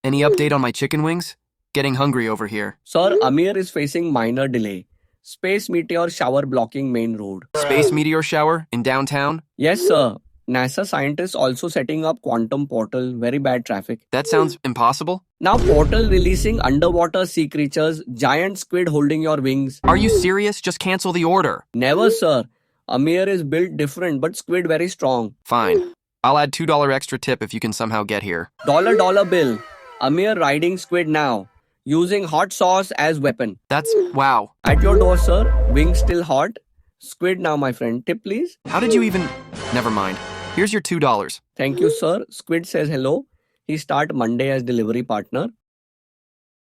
Any update on my chicken wings? Getting hungry over here. Sir, Amir is facing minor delay. Space meteor shower blocking main road. Space meteor shower in downtown? Yes, sir. NASA scientists also setting up quantum portal. Very bad traffic. That sounds impossible. Now portal releasing underwater sea creatures. Giant squid holding your wings. Are you serious? Just cancel the order. Never, sir. Amir is built different, but squid very strong. Fine. I'll add $2 extra tip if you can somehow get here. Dollar bill. Amir riding squid now. Using hot sauce as weapon. That's wow. At your door, sir. Wings still hot. Squid now, my friend. Tip, please. How did you even... Never mind. Here's your $2. Thank you, sir. Squid says hello. He start Monday as delivery partner.